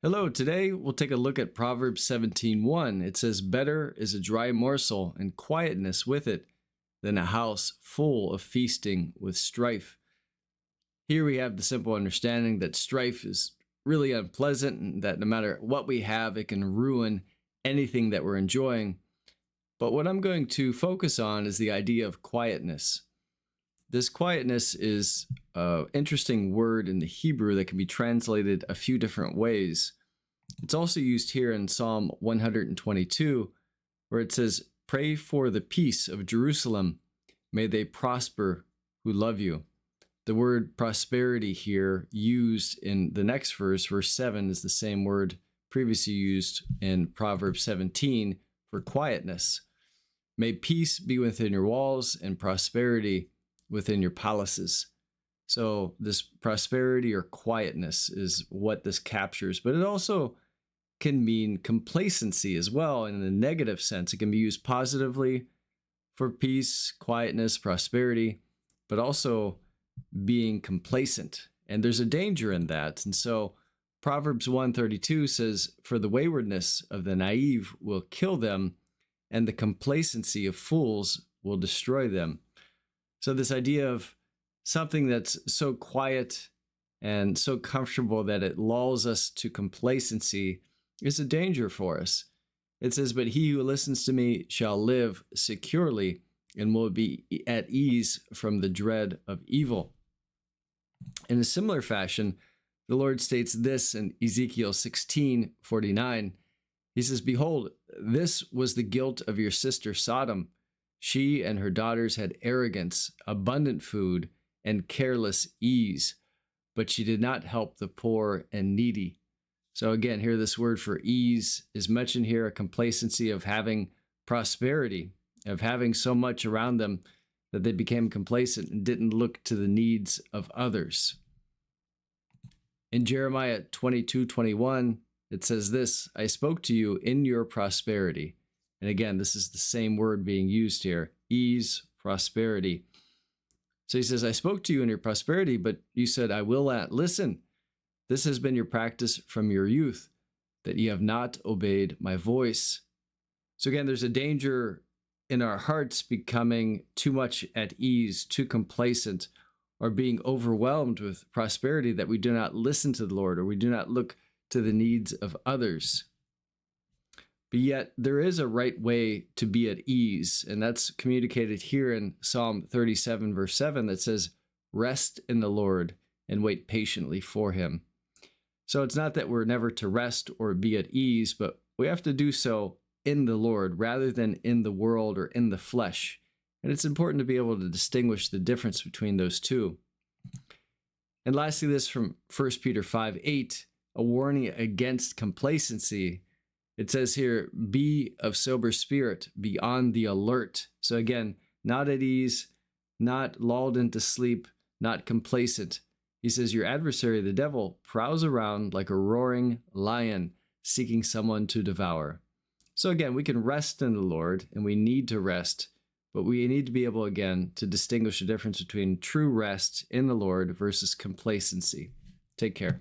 Hello, today we'll take a look at Proverbs 17:1. It says, "Better is a dry morsel and quietness with it than a house full of feasting with strife." Here we have the simple understanding that strife is really unpleasant and that no matter what we have, it can ruin anything that we're enjoying. But what I'm going to focus on is the idea of quietness. This quietness is an interesting word in the Hebrew that can be translated a few different ways. It's also used here in Psalm 122, where it says, "Pray for the peace of Jerusalem. May they prosper who love you." The word prosperity here used in the next verse, verse 7, is the same word previously used in Proverbs 17 for quietness. May peace be within your walls and prosperity within your palaces. So this prosperity or quietness is what this captures, but it also can mean complacency as well in a negative sense. It can be used positively for peace, quietness, prosperity, but also being complacent. And there's a danger in that. And so Proverbs 132 says, "For the waywardness of the naive will kill them, and the complacency of fools will destroy them." So this idea of something that's so quiet and so comfortable that it lulls us to complacency is a danger for us. It says, "But he who listens to me shall live securely and will be at ease from the dread of evil." In a similar fashion, the Lord states this in Ezekiel 16:49. He says, "Behold, this was the guilt of your sister Sodom. She and her daughters had arrogance, abundant food, and careless ease, but she did not help the poor and needy." So again, here this word for ease is mentioned here, a complacency of having prosperity, of having so much around them that they became complacent and didn't look to the needs of others. In Jeremiah 22:21, it says this, "I spoke to you in your prosperity." And again, this is the same word being used here, ease, prosperity. So he says, "I spoke to you in your prosperity, but you said, I will not listen. This has been your practice from your youth, that ye have not obeyed my voice." So again, there's a danger in our hearts becoming too much at ease, too complacent, or being overwhelmed with prosperity that we do not listen to the Lord or we do not look to the needs of others. But yet there is a right way to be at ease, and that's communicated here in Psalm 37, verse 7, that says, "Rest in the Lord and wait patiently for him." So it's not that we're never to rest or be at ease, but we have to do so in the Lord rather than in the world or in the flesh. And it's important to be able to distinguish the difference between those two. And lastly, this from 1 Peter 5:8, a warning against complacency. It says here, "Be of sober spirit, be on the alert." So again, not at ease, not lulled into sleep, not complacent. He says, "Your adversary, the devil, prowls around like a roaring lion, seeking someone to devour." So again, we can rest in the Lord, and we need to rest, but we need to be able, again, to distinguish the difference between true rest in the Lord versus complacency. Take care.